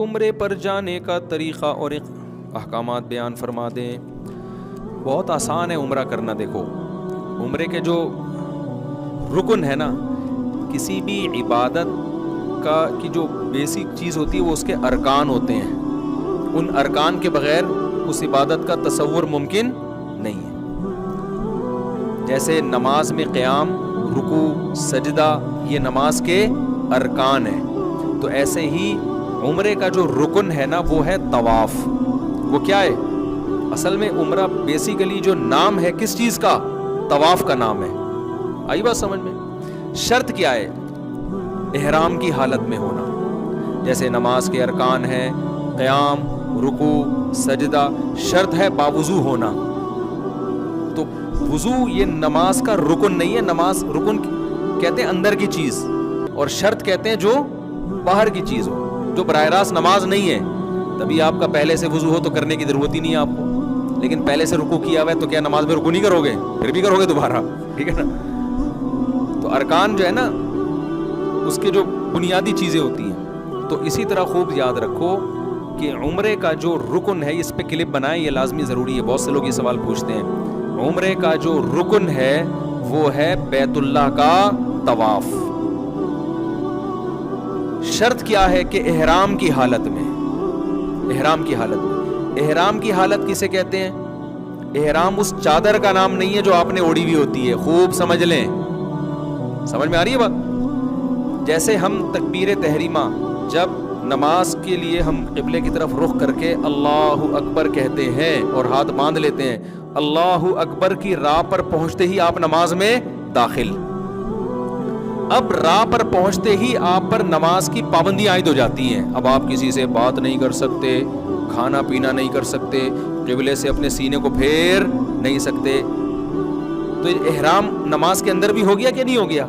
عمرے پر جانے کا طریقہ اور احکامات بیان فرما دیں۔ بہت آسان ہے عمرہ کرنا۔ دیکھو عمرے کے جو رکن ہے نا، کسی بھی عبادت کی جو بیسک چیز ہوتی ہے وہ اس کے ارکان ہوتے ہیں۔ ان ارکان کے بغیر اس عبادت کا تصور ممکن نہیں ہے۔ جیسے نماز میں قیام، رکوع، سجدہ، یہ نماز کے ارکان ہیں، تو ایسے ہی عمرے کا جو رکن ہے نا وہ ہے طواف۔ وہ کیا ہے؟ اصل میں عمرہ بیسیکلی جو نام ہے کس چیز کا؟ طواف کا نام ہے۔ آئی بات سمجھ میں؟ شرط کیا ہے؟ احرام کی حالت میں ہونا۔ جیسے نماز کے ارکان ہیں قیام، رکوع، سجدہ، شرط ہے باوضو ہونا۔ تو وضو یہ نماز کا رکن نہیں ہے۔ نماز رکن کہتے ہیں اندر کی چیز، اور شرط کہتے ہیں جو باہر کی چیز ہو، جو براہ راست نماز نہیں ہے۔ تبھی آپ کا پہلے سے وضو ہو تو کرنے کی ضرورت ہی نہیں ہے آپ کو، لیکن پہلے سے رکوع کیا ہوا ہے تو کیا نماز میں رکوع نہیں کرو گے؟ پھر بھی کرو گے دوبارہ، ٹھیک ہے نا؟ تو ارکان جو ہے نا اس کے جو بنیادی چیزیں ہوتی ہیں، تو اسی طرح خوب یاد رکھو کہ عمرے کا جو رکن ہے، اس پہ کلپ بنائیں، یہ لازمی ضروری ہے۔ بہت سے لوگ یہ سوال پوچھتے ہیں۔ عمرے کا جو رکن ہے وہ ہے بیت اللہ کا طواف۔ شرط کیا ہے کہ احرام کی حالت میں، احرام کی حالت میں، احرام کی حالت کسے کہتے ہیں؟ احرام اس چادر کا نام نہیں ہے جو آپ نے اوڑھی ہوئی ہوتی ہے، خوب سمجھ لیں۔ سمجھ میں آ رہی ہے بات؟ جیسے ہم تکبیر تحریمہ جب نماز کے لیے ہم قبلے کی طرف رخ کر کے اللہ اکبر کہتے ہیں اور ہاتھ باندھ لیتے ہیں، اللہ اکبر کی راہ پر پہنچتے ہی آپ نماز میں داخل۔ اب راہ پر پہنچتے ہی آپ پر نماز کی پابندیاں عائد ہو جاتی ہیں۔ اب آپ کسی سے بات نہیں کر سکتے، کھانا پینا نہیں کر سکتے، قبلے سے اپنے سینے کو پھیر نہیں سکتے۔ تو احرام نماز کے اندر بھی ہو گیا کہ نہیں ہو گیا؟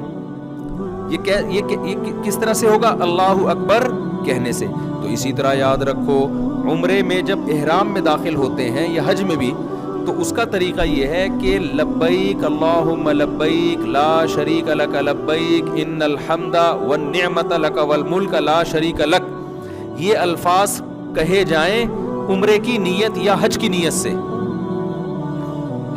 یہ کس طرح سے ہوگا؟ اللہ اکبر کہنے سے۔ تو اسی طرح یاد رکھو عمرے میں جب احرام میں داخل ہوتے ہیں یا حج میں بھی، تو اس کا طریقہ یہ ہے کہ لبیک اللہم لبیک لا شریک لک لبیک ان الحمد والنعمت لک والملک لا شریک لک، یہ الفاظ کہے جائیں عمرے کی نیت یا حج کی نیت سے۔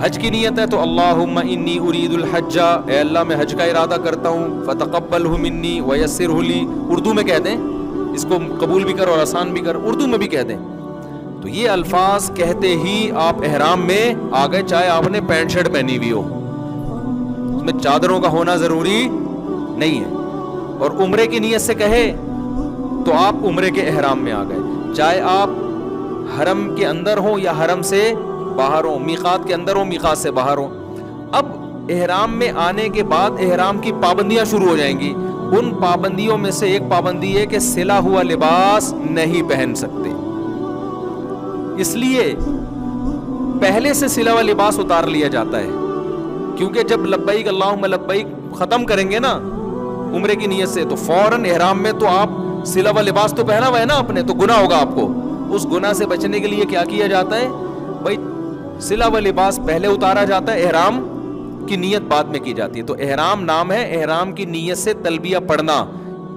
حج کی نیت ہے تو اللہم انی ارید الحج، اے اللہ میں حج کا ارادہ کرتا ہوں، فتقبلہ منی ویسرہ لی، اردو میں کہہ دیں، اس کو قبول بھی کر اور آسان بھی کر، اردو میں بھی کہہ دیں۔ تو یہ الفاظ کہتے ہی آپ احرام میں آ گئے، چاہے آپ نے پینٹ شرٹ پہنی ہوئی ہو، اس میں چادروں کا ہونا ضروری نہیں ہے۔ اور عمرے کی نیت سے کہے تو آپ عمرے کے احرام میں آ گئے، چاہے آپ حرم کے اندر ہوں یا حرم سے باہر ہوں، میقات کے اندر ہوں، میقات سے باہر ہوں۔ اب احرام میں آنے کے بعد احرام کی پابندیاں شروع ہو جائیں گی۔ ان پابندیوں میں سے ایک پابندی ہے کہ سلا ہوا لباس نہیں پہن سکتے، اس لیے پہلے سے سلا ہوا لباس اتار لیا جاتا ہے، کیونکہ جب لبیک اللہم لبیک ختم کریں گے نا عمرے کی نیت سے، تو فوراً احرام میں تو آپ سلا ہوا لباس تو پہنا ہوا ہے نا اپنے، تو گناہ ہوگا آپ کو۔ اس گناہ سے بچنے کے لیے کیا کیا جاتا ہے بھائی؟ سلا ہوا لباس پہلے اتارا جاتا ہے، احرام کی نیت بعد میں کی جاتی ہے۔ تو احرام نام ہے احرام کی نیت سے تلبیہ پڑھنا۔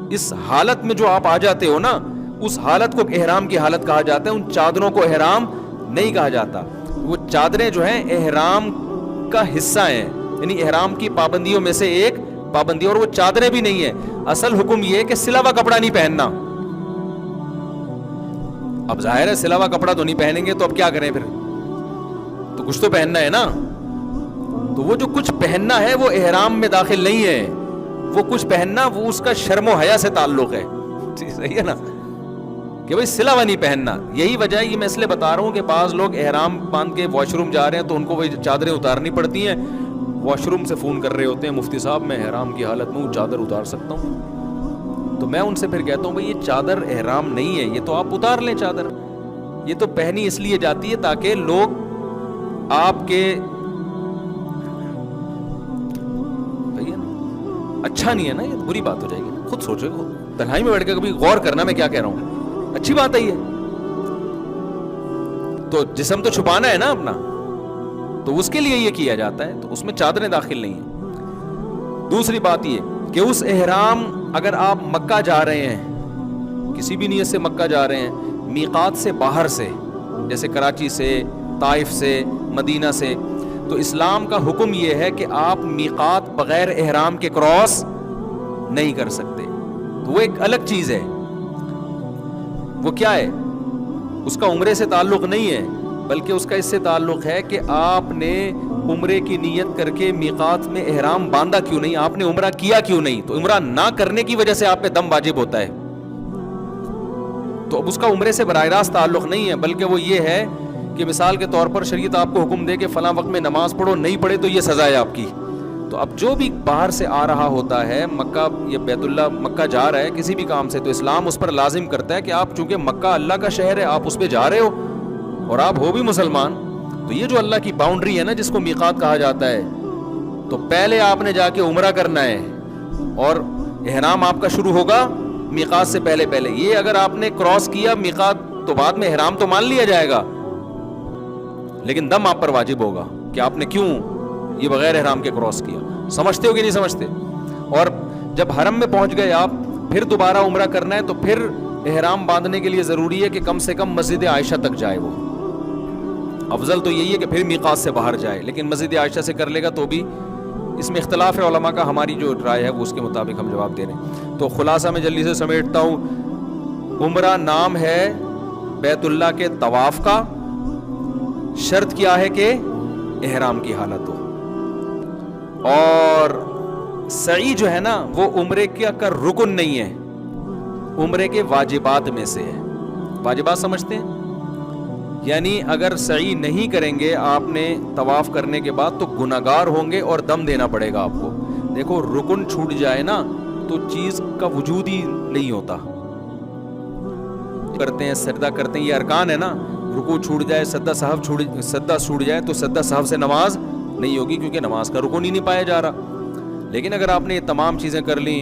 اس حالت میں جو آپ آ جاتے ہو نا، اس حالت کو احرام کی حالت کہا جاتا ہے۔ ان چادروں کو احرام نہیں کہا جاتا، وہ چادریں جو ہیں احرام کا حصہ ہیں، یعنی احرام کی پابندیوں میں سے ایک پابندی، اور وہ چادریں بھی نہیں ہیں۔ اصل حکم یہ ہے کہ سلا ہوا کپڑا نہیں پہننا۔ اب ظاہر ہے سلا ہوا کپڑا تو نہیں پہنیں گے تو اب کیا کریں؟ پھر تو کچھ تو پہننا ہے نا۔ تو وہ جو کچھ پہننا ہے وہ احرام میں داخل نہیں ہے۔ وہ کچھ پہننا وہ اس کا شرم و حیا سے تعلق ہے، صحیح ہے نا، کہ بھائی سلا ہوا نہیں پہننا۔ یہی وجہ ہے، یہ میں اس لیے بتا رہا ہوں کہ بعض لوگ احرام باندھ کے واش روم جا رہے ہیں تو ان کو وہی چادریں اتارنی پڑتی ہیں، واش روم سے فون کر رہے ہوتے ہیں مفتی صاحب میں احرام کی حالت میں ہوں، چادر اتار سکتا ہوں؟ تو میں ان سے پھر کہتا ہوں بھائی یہ چادر احرام نہیں ہے، یہ تو آپ اتار لیں چادر۔ یہ تو پہنی اس لیے جاتی ہے تاکہ لوگ آپ کے اچھا نہیں ہے نا، یہ بری بات ہو جائے گی۔ خود سوچو، تنہائی میں بیٹھ کے کبھی غور کرنا میں کیا کہہ رہا ہوں، اچھی بات ہے یہ تو جسم تو چھپانا ہے نا اپنا، تو اس کے لیے یہ کیا جاتا ہے، تو اس میں چادریں داخل نہیں ہیں۔ دوسری بات یہ کہ اس احرام، اگر آپ مکہ جا رہے ہیں کسی بھی نیت سے مکہ جا رہے ہیں، میقات سے باہر سے، جیسے کراچی سے، طائف سے، مدینہ سے، تو اسلام کا حکم یہ ہے کہ آپ میقات بغیر احرام کے کراس نہیں کر سکتے. تو وہ ایک الگ چیز ہے. وہ کیا ہے؟ اس کا عمرے سے تعلق نہیں ہے، بلکہ اس کا اس سے تعلق ہے کہ آپ نے عمرے کی نیت کر کے میقات میں احرام باندھا کیوں نہیں، آپ نے عمرہ کیا کیوں نہیں. تو عمرہ نہ کرنے کی وجہ سے آپ پہ دم واجب ہوتا ہے. تو اب اس کا عمرے سے براہ راست تعلق نہیں ہے، بلکہ وہ یہ ہے کہ مثال کے طور پر شریعت آپ کو حکم دے کہ فلاں وقت میں نماز پڑھو، نہیں پڑھے تو یہ سزا ہے آپ کی. تو اب جو بھی باہر سے آ رہا ہوتا ہے مکہ یا بیت اللہ، مکہ جا رہا ہے کسی بھی کام سے، تو اسلام اس پر لازم کرتا ہے کہ آپ چونکہ مکہ اللہ کا شہر ہے، آپ اس پہ جا رہے ہو اور آپ ہو بھی مسلمان، تو یہ جو اللہ کی باؤنڈری ہے نا جس کو میقات کہا جاتا ہے، تو پہلے آپ نے جا کے عمرہ کرنا ہے اور احرام آپ کا شروع ہوگا میقات سے پہلے. یہ اگر آپ نے کراس کیا میقات تو بعد میں احرام تو مان لیا جائے گا، لیکن دم آپ پر واجب ہوگا کہ آپ نے کیوں یہ بغیر احرام کے کراس کیا. سمجھتے ہو کہ نہیں سمجھتے؟ اور جب حرم میں پہنچ گئے آپ، پھر دوبارہ عمرہ کرنا ہے، تو پھر احرام باندھنے کے لیے ضروری ہے کہ کم سے کم مسجد عائشہ تک جائے. وہ افضل تو یہی ہے کہ پھر میقات سے باہر جائے، لیکن مسجد عائشہ سے کر لے گا تو بھی اس میں اختلاف ہے علماء کا. ہماری جو رائے ہے وہ اس کے مطابق ہم جواب دے رہے ہیں. تو خلاصہ میں جلدی سے سمیٹتا ہوں. عمرہ نام ہے بیت اللہ کے طواف کا، شرط کیا ہے کہ احرام کی حالت ہو. اور سعی جو ہے نا وہ عمرے کا رکن نہیں ہے، عمرے کے واجبات میں سے ہے. واجبات سمجھتے ہیں؟ یعنی اگر سعی نہیں کریں گے آپ نے طواف کرنے کے بعد تو گناہگار ہوں گے اور دم دینا پڑے گا آپ کو. دیکھو رکن چھوٹ جائے نا تو چیز کا وجود ہی نہیں ہوتا. کرتے ہیں سجدہ کرتے ہیں، یہ ارکان ہے نا. رکوع چھوٹ جائے، سجدہ چھوٹ جائے تو سجدہ سہو سے نماز نہیں ہوگی، کیونکہ نماز کا رکن ہی نہیں پایا جا رہا. لیکن اگر آپ نے یہ تمام چیزیں کر لیں،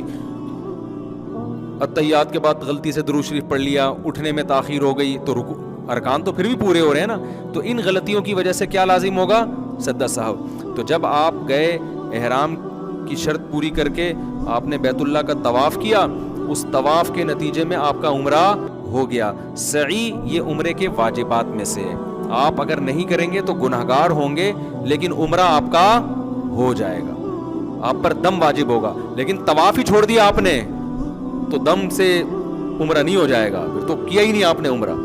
اتحیات کے بعد غلطی سے درود شریف پڑھ لیا، اٹھنے میں تاخیر ہو گئی، تو رکوع ارکان تو پھر بھی پورے ہو رہے ہیں نا. تو ان غلطیوں کی وجہ سے کیا لازم ہوگا؟ سجدہ سہو. تو جب آپ گئے احرام کی شرط پوری کر کے آپ نے بیت اللہ کا طواف کیا، اس طواف کے نتیجے میں آپ کا عمرہ ہو گیا. سعی یہ عمرے کے واجبات میں سے ہے. آپ اگر نہیں کریں گے تو گناہگار ہوں گے، لیکن عمرہ آپ کا ہو جائے گا، آپ پر دم واجب ہوگا. لیکن طواف ہی چھوڑ دیا آپ نے تو دم سے عمرہ نہیں ہو جائے گا، پھر تو کیا ہی نہیں آپ نے عمرہ.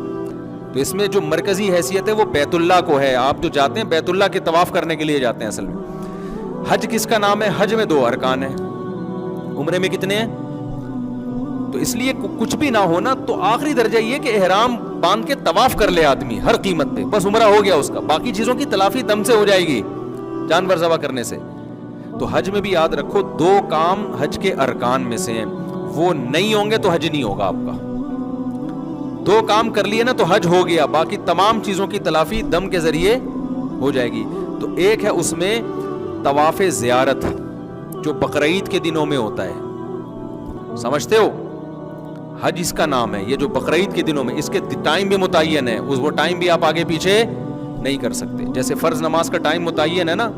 تو اس میں جو مرکزی حیثیت ہے وہ بیت اللہ کو ہے. آپ جو جاتے ہیں بیت اللہ کے طواف کرنے کے لیے جاتے ہیں اصل میں. حج کس کا نام ہے؟ حج میں 2 ارکان ہیں، عمرے میں کتنے ہیں؟ تو اس لیے کچھ بھی نہ ہونا تو آخری درجہ یہ کہ احرام باندھ کے طواف کر لے آدمی ہر قیمت پہ، بس عمرہ ہو گیا اس کا. باقی چیزوں کی تلافی دم سے ہو جائے گی، جانور ذبح کرنے سے. تو حج میں بھی یاد رکھو 2 کام حج کے ارکان میں سے ہیں، وہ نہیں ہوں گے تو حج نہیں ہوگا آپ کا. 2 کام کر لیے نا تو حج ہو گیا، باقی تمام چیزوں کی تلافی دم کے ذریعے ہو جائے گی. تو ایک ہے اس میں طواف زیارت جو بقرعید کے دنوں میں ہوتا ہے، سمجھتے ہو؟ حج اس کا نام ہے. یہ جو بقرعید کے دنوں میں، اس کے ٹائم بھی متعین ہے، وہ ٹائم بھی آپ آگے پیچھے نہیں کر سکتے. جیسے فرض نماز کا ٹائم متعین ہے نا،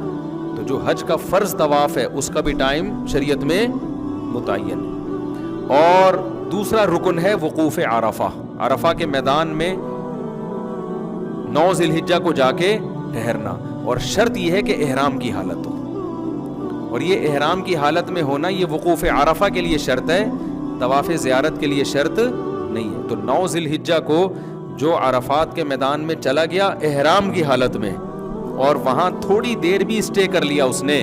تو جو حج کا فرض طواف ہے اس کا بھی ٹائم شریعت میں متعین ہے. اور دوسرا رکن ہے وقوف عرفہ. عرفہ کے میدان میں 9 ذی الحجہ کو جا کے ٹھہرنا، اور شرط یہ ہے کہ احرام کی حالت ہو. اور یہ احرام کی حالت میں ہونا یہ وقوف عرفہ کے لیے شرط ہے، طواف زیارت کے لیے شرط نہیں ہے. تو 9 ذی الحجہ کو جو عرفات کے میدان میں چلا گیا احرام کی حالت میں، اور وہاں تھوڑی دیر بھی اسٹے کر لیا اس نے،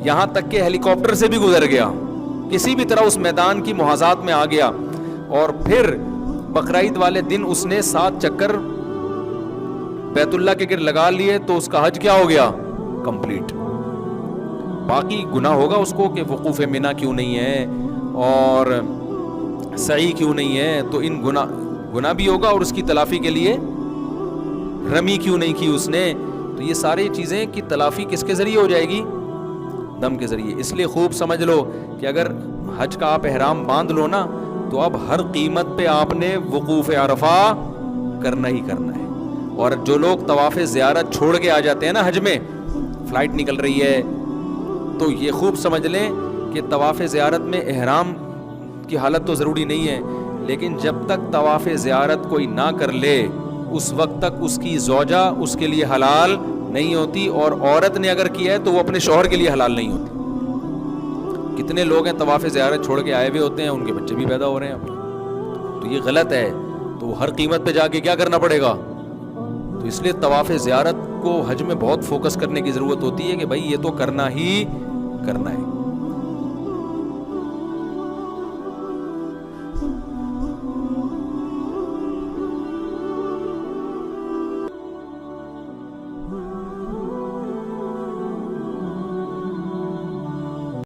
یہاں تک کہ ہیلی کاپٹر سے بھی گزر گیا، کسی بھی طرح اس میدان کی محاذات میں آ گیا، اور پھر بقرعید والے دن اس نے 7 چکر بیت اللہ کے گرد لگا لیے، تو اس کا حج کیا ہو گیا؟ کمپلیٹ. باقی گناہ ہوگا اس کو کہ وقوف منی کیوں نہیں ہے اور سعی کیوں نہیں ہے، تو ان گناہ بھی ہوگا، اور اس کی تلافی کے لیے رمی کیوں نہیں کی اس نے. تو یہ ساری چیزیں کی تلافی کس کے ذریعے ہو جائے گی؟ دم کے ذریعے. اس لیے خوب سمجھ لو کہ اگر حج کا آپ احرام باندھ لو نا تو اب ہر قیمت پہ آپ نے وقوف عرفہ کرنا ہی کرنا ہے. اور جو لوگ طواف زیارت چھوڑ کے آ جاتے ہیں نا حج میں، فلائٹ نکل رہی ہے، تو یہ خوب سمجھ لیں کہ طواف زیارت میں احرام کی حالت تو ضروری نہیں ہے، لیکن جب تک طواف زیارت کوئی نہ کر لے اس وقت تک اس کی زوجہ اس کے لیے حلال نہیں ہوتی، اور عورت نے اگر کیا ہے تو وہ اپنے شوہر کے لیے حلال نہیں ہوتی۔ کتنے لوگ ہیں طواف زیارت چھوڑ کے آئے ہوئے ہوتے ہیں، ان کے بچے بھی پیدا ہو رہے ہیں، تو یہ غلط ہے، تو ہر قیمت پہ جا کے کیا کرنا پڑے گا؟ تو اس لیے طواف زیارت کو حج میں بہت فوکس کرنے کی ضرورت ہوتی ہے کہ بھائی یہ تو کرنا ہی کرنا ہے۔